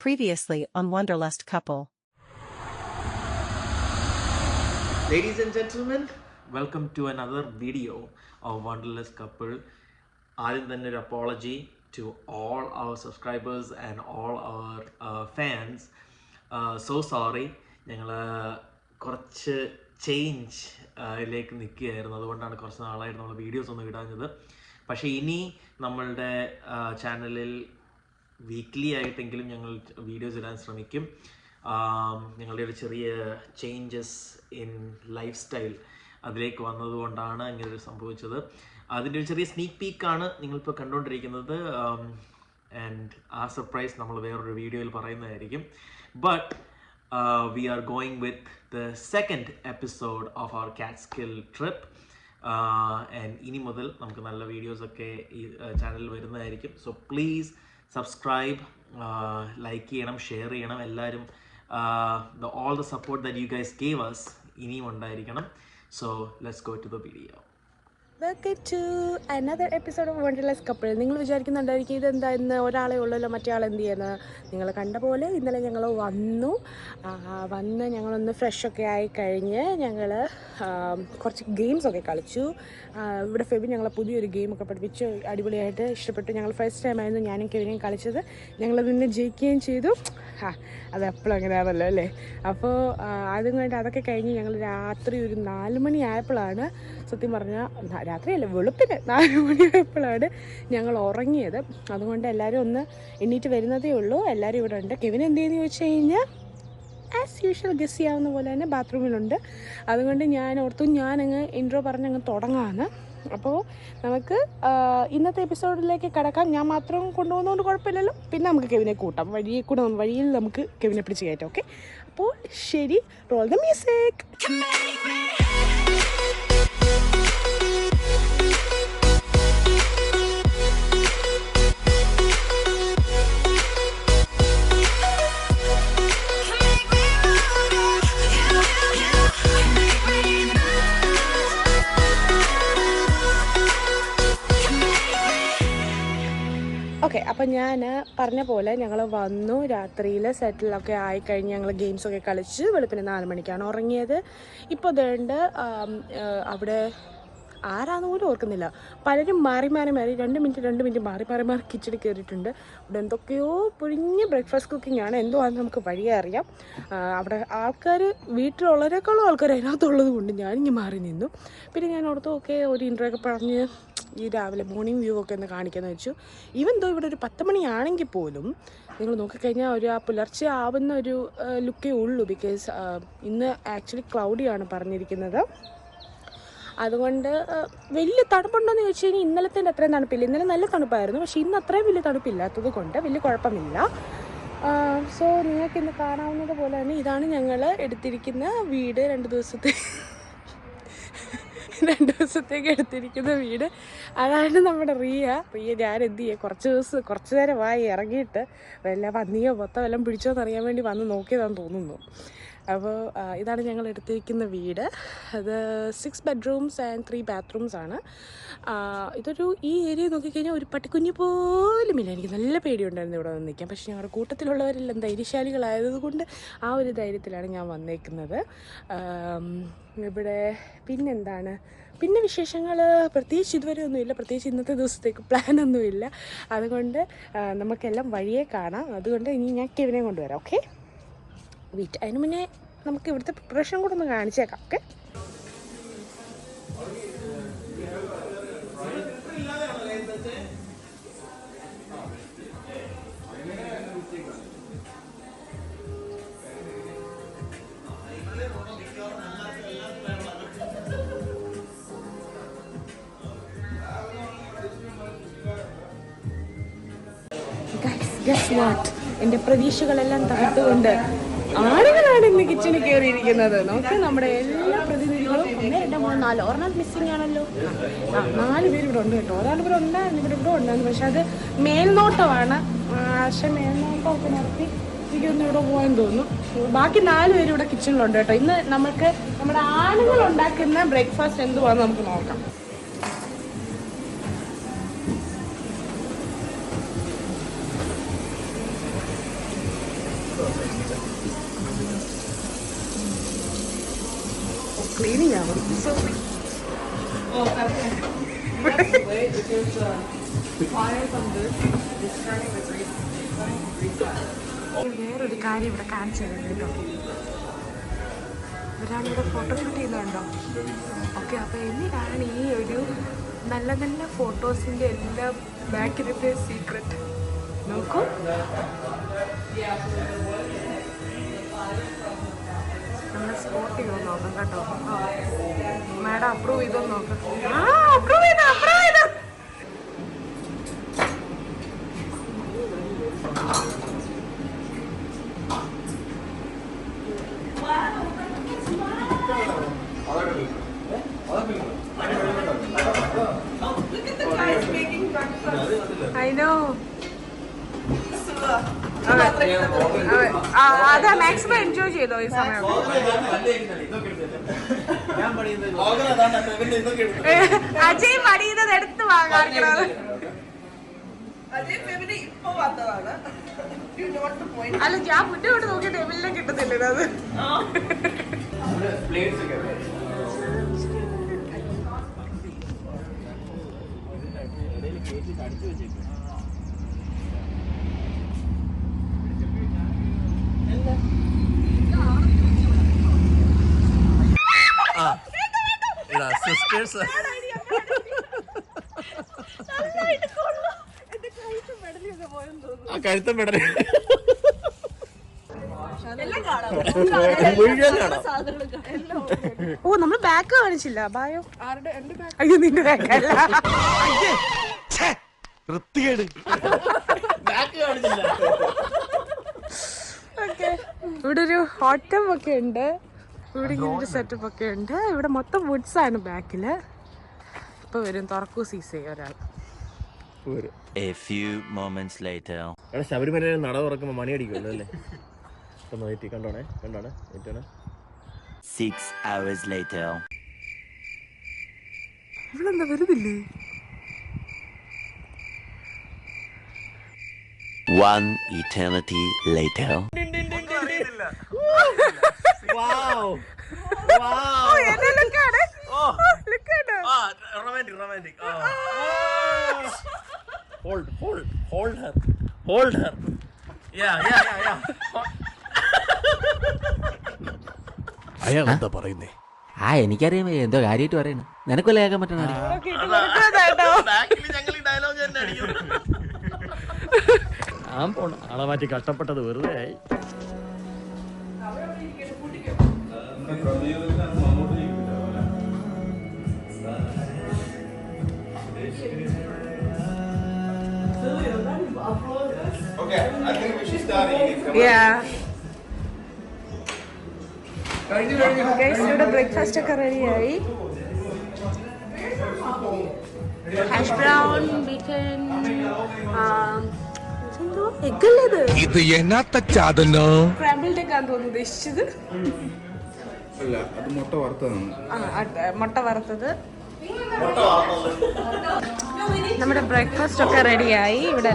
Previously on Wanderlust Couple. Ladies and gentlemen, welcome to another video of Wanderlust Couple. I'll then an apology to all our subscribers and all our fans. So sorry, ഞങ്ങൾ കുറച്ച് change ിലേക്ക് നിൽക്കുകയായിരുന്നു. അതുകൊണ്ടാണ് കുറച്ച് നാളായിട്ട് നമ്മൾ videos ഒന്നും ഇടാഞ്ഞത്. പക്ഷേ ഇനി നമ്മളുടെ ചാനലിൽ വീക്ക്ലി ആയിട്ടെങ്കിലും ഞങ്ങൾ വീഡിയോസ് ഇടാൻ ശ്രമിക്കും. ഞങ്ങളുടെ ഒരു ചെറിയ ചേഞ്ചസ് ഇൻ ലൈഫ് സ്റ്റൈൽ അതിലേക്ക് വന്നതുകൊണ്ടാണ് ഇങ്ങനെ സംഭവിച്ചത്. അതിൻ്റെ ഒരു ചെറിയ സ്നീക്ക് പീക്കാണ് നിങ്ങളിപ്പോൾ കണ്ടുകൊണ്ടിരിക്കുന്നത്. ആൻഡ് ആ സർപ്രൈസ് നമ്മൾ വേറൊരു വീഡിയോയിൽ പറയുന്നതായിരിക്കും. But we are going with the second episode of our Catskill trip. And ഇനി മുതൽ നമുക്ക് നല്ല വീഡിയോസൊക്കെ ഈ ചാനലിൽ വരുന്നതായിരിക്കും. സോ പ്ലീസ് സബ്സ്ക്രൈബ്, ലൈക്ക് ചെയ്യണം, ഷെയർ ചെയ്യണം. എല്ലാവരും all the support that you guys gave us ഇനിയും ഉണ്ടായിരിക്കണം. So let's go to the video. Welcome to another episode of wanderlust couple. നിങ്ങൾ വിചാരിക്കുന്നുണ്ടായിരിക്കും ഇതെന്താ ഇന്ന് ഒരാളെ ഉള്ളല്ലോ, മറ്റേ ആൾ എന്ത് ചെയ്യുന്നത്. നിങ്ങൾ കണ്ട പോലെ ഇന്നലെ ഞങ്ങൾ വന്ന് ഞങ്ങളൊന്ന് ഫ്രഷൊക്കെ ആയി കഴിഞ്ഞ് ഞങ്ങൾ കുറച്ച് ഗെയിംസൊക്കെ കളിച്ചു. ഇവിടെ ഫെബി ഞങ്ങളെ പുതിയൊരു ഗെയിമൊക്കെ പഠിപ്പിച്ചു, അടിപൊളിയായിട്ട് ഇഷ്ടപ്പെട്ടു. ഞങ്ങൾ ഫസ്റ്റ് ടൈമായിരുന്നു ഞാനും കെവിനെയും കളിച്ചത്. ഞങ്ങളതിന് ജയിക്കുകയും ചെയ്തു. അത് എപ്പോഴും അങ്ങനെയാണല്ലോ അല്ലേ. അപ്പോൾ അതും കൊണ്ട് അതൊക്കെ കഴിഞ്ഞ് ഞങ്ങൾ രാത്രി ഒരു 4 മണി ആയപ്പോഴാണ്, സത്യം പറഞ്ഞാൽ രാത്രിയല്ല വെളുപ്പിന് 4 മണിയായപ്പോഴാണ് ഞങ്ങൾ ഉറങ്ങിയത്. അതുകൊണ്ട് എല്ലാവരും ഒന്ന് എണ്ണീറ്റ് വരുന്നതേ ഉള്ളൂ. എല്ലാവരും ഇവിടെ ഉണ്ട്. കെവിൻ എന്ത് ചെയ്യുന്നു ചോദിച്ചു കഴിഞ്ഞാൽ ആസ് യൂഷ്വൽ ഗസ് ചെയ്യാവുന്ന പോലെ തന്നെ ബാത്റൂമിലുണ്ട്. അതുകൊണ്ട് ഞാൻ ഓർത്തു ഞാനങ്ങ് ഇൻട്രോ പറഞ്ഞങ്ങ് തുടങ്ങാമെന്ന്. അപ്പോൾ നമുക്ക് ഇന്നത്തെ എപ്പിസോഡിലേക്ക് കടക്കാം. ഞാൻ മാത്രം കൊണ്ടുപോകുന്നതുകൊണ്ട് കുഴപ്പമില്ലല്ലോ. പിന്നെ നമുക്ക് കെവിനെ കൂട്ടാം. വഴിയിൽ നമുക്ക് കെവിനെ പിടിച്ച് കയറ്റാം. ഓക്കെ, അപ്പോൾ ശരി, റോൾ ദ മ്യൂസിക്. ഓക്കെ, അപ്പം ഞാൻ പറഞ്ഞ പോലെ ഞങ്ങൾ വന്നു. രാത്രിയിൽ സെറ്റിലൊക്കെ ആയിക്കഴിഞ്ഞ് ഞങ്ങൾ ഗെയിംസൊക്കെ കളിച്ച് വെളുപ്പിന് 4 മണിക്കാണ് ഉറങ്ങിയത്. ഇപ്പോൾ അതുകൊണ്ട് അവിടെ ആരാന്ന് പോലും ഓർക്കുന്നില്ല. പലരും മാറി 2 മിനിറ്റ് മാറി കിച്ചണിൽ കയറിയിട്ടുണ്ട്. അവിടെ എന്തൊക്കെയോ പൊരിഞ്ഞ് ബ്രേക്ക്ഫാസ്റ്റ് കുക്കിംഗ് ആണ്. എന്തോ ആണെന്ന് നമുക്ക് വഴിയേ അറിയാം. അവിടെ ആൾക്കാർ വീട്ടിലുള്ളവരെക്കാളും ആൾക്കാർ അതിനകത്തുള്ളത് കൊണ്ട് ഞാനിങ്ങനെ മാറി നിന്നു. പിന്നെ ഞാൻ ഓർത്തു ഓക്കെ ഒരു ഇൻട്രോ ഒക്കെ പറഞ്ഞ് ഈ രാവിലെ മോർണിംഗ് വ്യൂ ഒക്കെ ഒന്ന് കാണിക്കാമെന്ന് വെച്ചു. ഈവൻ ദോ ഇവിടെ ഒരു 10 മണിയാണെങ്കിൽ പോലും നിങ്ങൾ നോക്കിക്കഴിഞ്ഞാൽ ഒരു പുലർച്ചെ ആവുന്ന ഒരു ലുക്കേ ഉള്ളൂ. ബിക്കോസ് ഇന്ന് ആക്ച്വലി ക്ലൗഡിയാണ് പറഞ്ഞിരിക്കുന്നത്. അതുകൊണ്ട് വലിയ തണുപ്പുണ്ടോയെന്ന് ചോദിച്ചു കഴിഞ്ഞാൽ ഇന്നലത്തിൻ്റെ അത്രയും തണുപ്പില്ല. ഇന്നലെ നല്ല തണുപ്പായിരുന്നു, പക്ഷേ ഇന്ന് അത്രയും വലിയ തണുപ്പില്ലാത്തത് കൊണ്ട് വലിയ കുഴപ്പമില്ല. സോ നിങ്ങൾക്ക് ഇന്ന് കാണാവുന്നത് പോലെ തന്നെ ഇതാണ് ഞങ്ങൾ എടുത്തിരിക്കുന്ന വീട്. 2 ദിവസത്തേക്ക് എടുത്തിരിക്കുന്ന വീട്. അതാണ് നമ്മുടെ റിയ. ഞാൻ എന്ത് ചെയ്യുക, കുറച്ച് നേരമായി ഇറങ്ങിയിട്ട് വല്ല പന്നിയോ പൊത്തോ വല്ലതും പിടിച്ചോന്ന് അറിയാൻ വേണ്ടി വന്ന് നോക്കിയതാണെന്ന് തോന്നുന്നു. അപ്പോൾ ഇതാണ് ഞങ്ങൾ എടുത്തിരിക്കുന്ന വീട്. അത് 6 ബെഡ്റൂംസ് ആൻഡ് 3 ബാത്റൂംസ് ആണ്. ഈ ഏരിയ നോക്കിക്കഴിഞ്ഞാൽ ഒരു പട്ടിക്കുഞ്ഞ് പോലും ഇല്ല. എനിക്ക് നല്ല പേടിയുണ്ടായിരുന്നു ഇവിടെ വന്ന് നിൽക്കാൻ. പക്ഷേ ഞങ്ങളുടെ കൂട്ടത്തിലുള്ളവരെല്ലാം ധൈര്യശാലികളായതുകൊണ്ട് ആ ഒരു ധൈര്യത്തിലാണ് ഞാൻ വന്നേക്കുന്നത്. ഇവിടെ പിന്നെ വിശേഷങ്ങൾ പ്രത്യേകിച്ച് ഇതുവരെ ഒന്നുമില്ല. പ്രത്യേകിച്ച് ഇന്നത്തെ ദിവസത്തേക്ക് പ്ലാനൊന്നുമില്ല. അതുകൊണ്ട് നമുക്കെല്ലാം വഴിയെ കാണാം. അതുകൊണ്ട് ഇനി ഞാൻ കെവിനെ കൊണ്ടുവരാം. ഓക്കെ, അതിന് മുന്നേ നമുക്ക് ഇവിടുത്തെ പ്രിപ്പറേഷൻ കൂടെ ഒന്ന് കാണിച്ചേക്കാം. ഓക്കെ, ഗസ് വാട്ട്, എൻ്റെ പ്രതീക്ഷകളെല്ലാം തകർത്തുകൊണ്ട് ആളുകളാണ് ഇന്ന് കിച്ചണിൽ കയറിയിരിക്കുന്നത്. നോക്കി നമ്മുടെ എല്ലാ പ്രതിനിധികളും 1, 2, 3, 4 ഒരെണ്ണം മിസ്സിങ് ആണല്ലോ. 4 പേര് ഇവിടെ ഉണ്ട് കേട്ടോ. ഒരാൾ ഇവിടെ ഉണ്ടായിരുന്നു, ഇവിടെ ഉണ്ടായിരുന്നു. പക്ഷെ അത് മേൽനോട്ടമാണ്. പക്ഷെ മേൽനോട്ടമൊക്കെ നിർത്തി എനിക്കൊന്നും ഇവിടെ പോകാൻ തോന്നുന്നു. ബാക്കി 4 പേര് ഇവിടെ കിച്ചണിലുണ്ട് കേട്ടോ. ഇന്ന് നമുക്ക് നമ്മുടെ ആളുകൾ ഉണ്ടാക്കുന്ന ബ്രേക്ക്ഫാസ്റ്റ് എന്തുവാന്ന് നമുക്ക് നോക്കാം. ക്ലീനിങ് ആവും. വേറൊരു കാര്യം ഇവിടെ കാണിച്ചു തരുന്നത് കേട്ടോ. ഒരാളിവിടെ ഫോട്ടോഷൂട്ട് ചെയ്യുന്നുണ്ടോ? ഓക്കെ, അപ്പോൾ എന്തിനാണ് ഈ ഒരു നല്ല നല്ല ഫോട്ടോസിൻ്റെ എല്ലാം ബാക്കിലത്തെ സീക്രട്ട് നോക്കൂ. നമ്മളെ സ്പോട്ട് ചെയ്തൊന്ന് നോക്കാം കേട്ടോ. മാഡം അപ്രൂവ് ചെയ്തൊന്ന് നോക്കാം. അപ്രൂവ് ചെയ്തു. I know. അതാ മാക്സിമം എൻജോയ് ചെയ്തോ ഈ സമയം. അജയ് പണിയുന്നത് എടുത്ത് വാങ്ങാറുള്ളത്. അല്ല, ഞാൻ മുന്നോട്ട് നോക്കിയ ടേബിളിലും കിട്ടത്തില്ല അത്. സിസ്റ്റേഴ്സ് കഴുത്ത മെഡൽ ഓ, നമ്മള് ബാക്ക് കാണിച്ചില്ല. ബായോ അയ്യോ, നിന്റെ ബാക്കല്ല. ഇവിടെ ഒരു ഹോട്ടം ഒക്കെ ഉണ്ട്. ഇവിടെ ഇങ്ങനെ ഒരു സെറ്റപ്പ് ഒക്കെ ഉണ്ട്. ഇവിടെ മൊത്തം വുഡ്സ് ആണ് ബാക്കില്. ഇപ്പൊ വരും തുറക്കൂ സീസേ ഒരാൾ. ശബരിമല നട തുറക്കുമ്പോ മണി അടിക്കുമല്ലോ അല്ലേ? കണ്ടോണേ 6 hours later. ഇവളെന്താ വരുന്നില്ലേ? 1 eternity later. Wow. Romantic. Hold her. Yeah. അയാളെന്താ പറയുന്നേ? എനിക്കറിയാം എന്തോ കാര്യമായിട്ട് പറയണ. നിനക്കൊല്ല കേൾക്കാൻ പറ്റണ. ഞാൻ പോണ ആളെ മാറ്റി കഷ്ടപ്പെട്ടത് വെറുതെ ആയി. ഇവിടെ ബ്രേക്ക്ഫാസ്റ്റ് ഒക്കെ റെഡിയായി. ഹാഷ് ബ്രൗൺ, ബീക്കൺ, എഗ്ഗല്ലേ ഇത് എന്നാത്ത ചാതനോ? സ്ക്രാമ്പിൾഡ് എഗ് ആണെന്ന് തോന്നുന്നു ഉദ്ദേശിച്ചത്. മുട്ട വറുത്തത്. നമ്മുടെ ബ്രേക്ക്ഫാസ്റ്റ് ഒക്കെ റെഡിയായി. ഇവിടെ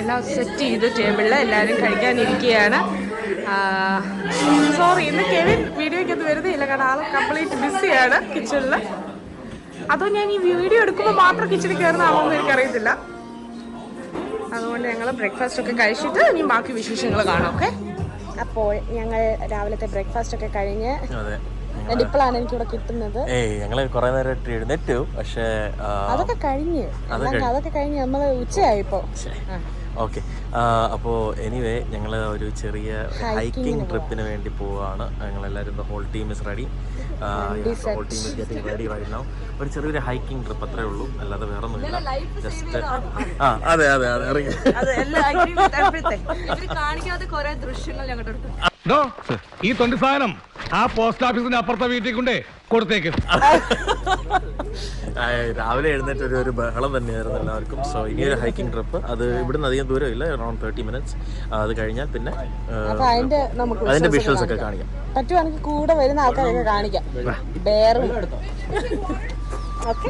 എല്ലാം സെറ്റ് ചെയ്തു ടേബിളിൽ. എല്ലാവരും കഴിക്കാനിരിക്കുകയാണ്. സോറി, ഇന്ന് കെവിൻ വീഡിയോയ്ക്കൊന്നും വരുന്നില്ല, കാരണം ആൾ കംപ്ലീറ്റ് ബിസിയാണ് കിച്ചണിൽ. അതോ ഞാൻ ഈ വീഡിയോ എടുക്കുമ്പോൾ മാത്രം കിച്ചണിൽ കയറുന്നതാണോ എന്ന് എനിക്കറിയത്തില്ല. അതുകൊണ്ട് ഞങ്ങൾ ബ്രേക്ക്ഫാസ്റ്റ് ഒക്കെ കഴിച്ചിട്ട് ഇനി ബാക്കി വിശേഷങ്ങൾ കാണാം. ഓക്കെ, അപ്പോൾ ഞങ്ങൾ രാവിലത്തെ ബ്രേക്ക്ഫാസ്റ്റ് ഒക്കെ കഴിഞ്ഞ് ഇപ്പോഴാണ് എനിക്കിവിടെ കിട്ടുന്നത്. ഞങ്ങള് കുറെ നേരം എഴുന്നേറ്റു, പക്ഷേ അതൊക്കെ കഴിഞ്ഞ് നമ്മള് ഉച്ചയായിപ്പോ. ഓക്കെ, അപ്പോൾ എനിവേ ഞങ്ങൾ ഒരു ചെറിയ ഹൈക്കിംഗ് ട്രിപ്പിന് വേണ്ടി പോവാണ്. ഞങ്ങളെല്ലാവരും whole team is ready. Whole team is getting ready right now. ഒരു ചെറിയൊരു ഹൈക്കിംഗ് ട്രിപ്പ് അത്രേ ഉള്ളൂ, അല്ലാതെ വേറെ ഒന്നുമില്ല. ജസ്റ്റ് അതെ ഇറങ്ങി ഈ തൊണ്ടി സാധനം ആ പോസ്റ്റ് ഓഫീസിന്റെ അപ്പുറത്തെ വീട്ടിൽ കൊണ്ടേ കൊടുത്തേക്ക്. രാവിലെ എഴുന്നേറ്റ് ഒരു ബഹളം തന്നെയായിരുന്നു എല്ലാവർക്കും. സോ ഇനിയൊരു ഹൈക്കിംഗ് ട്രിപ്പ്, അത് ഇവിടുന്ന് അധികം ദൂരമില്ല, അറൌണ്ട് 30 minutes. അത് കഴിഞ്ഞാൽ പിന്നെ അതിന്റെ വിഷ്വൽസ് ഒക്കെ കാണിക്കാം. പറ്റുവാണെങ്കിൽ കൂടെ വരുന്ന ആൾക്കാരൊക്കെ കാണിക്കാം. ബെയറും ഓക്കെ.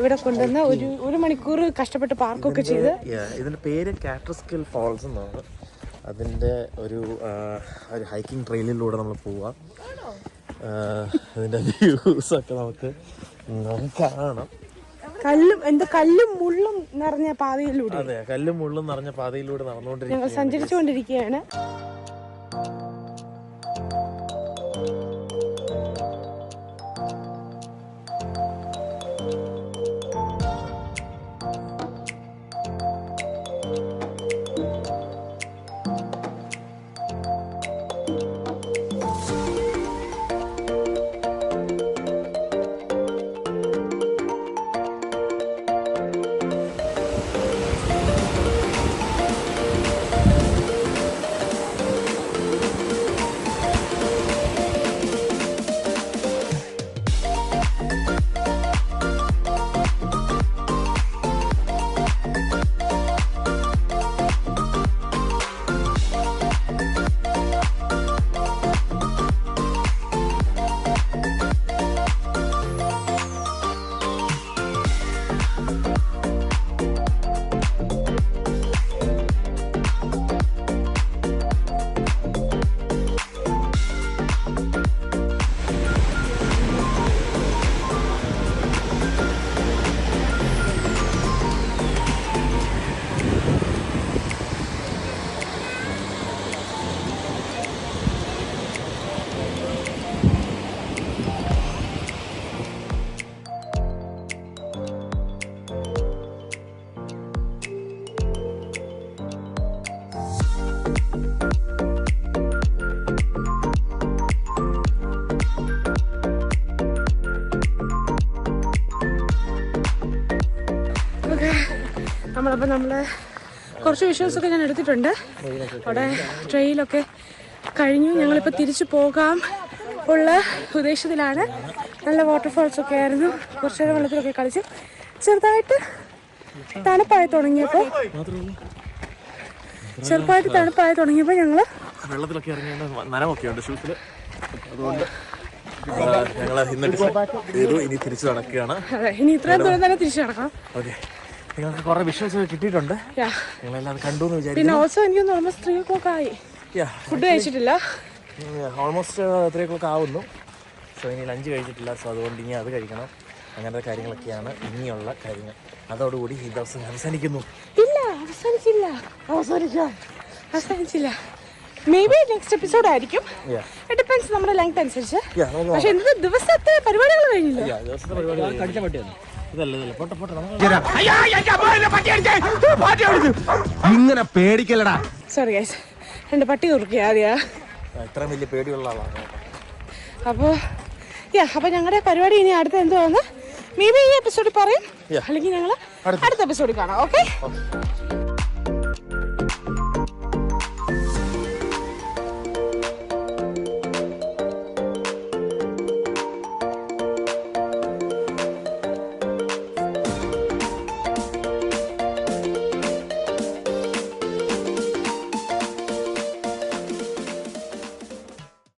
ഇവിടെ കൊണ്ടുവന്ന് ഒരു മണിക്കൂർ കഷ്ടപ്പെട്ട് പാർക്കൊക്കെ ചെയ്ത്. ഇതിന്റെ പേര് കാട്രസ്കിൽ ഫാൾസ് എന്നാണ്. അതിന്റെ ഒരു ഹൈക്കിംഗ് ട്രെയിലിലൂടെ നമ്മൾ പോവാം. അതിന്റെ വ്യൂസ് ഒക്കെ നമുക്ക് കാണാം. കല്ലും മുള്ളും നിറഞ്ഞ പാതയിലൂടെ. അതെ, കല്ലും മുള്ളും നിറഞ്ഞ പാതയിലൂടെ ഞങ്ങൾ സഞ്ചരിച്ചുകൊണ്ടിരിക്കുകയാണ്. നമ്മളപ്പോൾ നമ്മൾ കുറച്ച് വിഷ്വൽസൊക്കെ ഞാൻ എടുത്തിട്ടുണ്ട്. അവിടെ ട്രെയിലൊക്കെ കഴിഞ്ഞു. ഞങ്ങളിപ്പോൾ തിരിച്ചു പോകാം ഉള്ള ഉദ്ദേശത്തിലാണ്. നല്ല വാട്ടർഫാൾസൊക്കെ ആയിരുന്നു. കുറച്ച് നേരം വെള്ളത്തിലൊക്കെ കളിച്ച് ചെറുതായിട്ട് തണുപ്പായി തുടങ്ങിയപ്പോൾ ഞങ്ങൾ വെള്ളത്തിലൊക്കെ ഇറങ്ങിയത് നനമൊക്കെ ഉണ്ട് ഷൂസിൽ. അതുകൊണ്ട് ഞങ്ങൾ ഇനി തിരിച്ചു നടക്കുകയാണ്. അതെ, ഇനി ഇത്രയും ദൂരം തന്നെ തിരിച്ചു നടക്കണം. ഓക്കെ, നിങ്ങൾക്ക് കുറെ വിഷ്വൽസ് കിട്ടിയിട്ടുണ്ട്. നിങ്ങളെല്ലാം കണ്ടു എന്ന് വിചാരിക്കുന്നു. പിന്നെ ഓൾസോ എനിക്കൊന്ന് ഓൾമോസ്റ്റ് 3 o'clock ആയി. ഫുഡ് കഴിച്ചിട്ടില്ല. ഓൾമോസ്റ്റ് 3 o'clock ആവുന്നു. സോ ഇനി ലഞ്ച് കഴിച്ചിട്ടില്ല. സോ അതുകൊണ്ട് ഇനി അത് കഴിക്കണം. അങ്ങനത്തെ കാര്യങ്ങളൊക്കെയാണ് ഇനിയുള്ള കാര്യങ്ങൾ. അതോടുകൂടി ഈ ദിവസം അവസാനിക്കുന്നു. ഇല്ല, അവസാനിച്ചില്ല. മേ ബി നെക്സ്റ്റ് എപ്പിസോഡ് ആയിരിക്കും. ഡിപ്പെൻസ് നമ്മുടെ ലെങ്ത് അനുസരിച്ച്. പക്ഷെ ഇന്നത്തെ ദിവസത്തെ പരിപാടികൾ കഴിഞ്ഞില്ല. ഇങ്ങനെ പേടിക്കലടാ. സോറി ഗൈസ്, എൻ്റെ പട്ടി കുറുക്കി ആദ്യം. ഇത്ര വലിയ പേടിയുള്ള ആളാണ്. അപ്പോൾ ഞങ്ങളുടെ പരിപാടി ഇനി അടുത്ത എന്തുവാന്ന് മേ ബി ഈ എപ്പിസോഡിൽ പറയും, അല്ലെങ്കിൽ ഞങ്ങൾ അടുത്ത എപ്പിസോഡിൽ കാണാം. ഓക്കെ.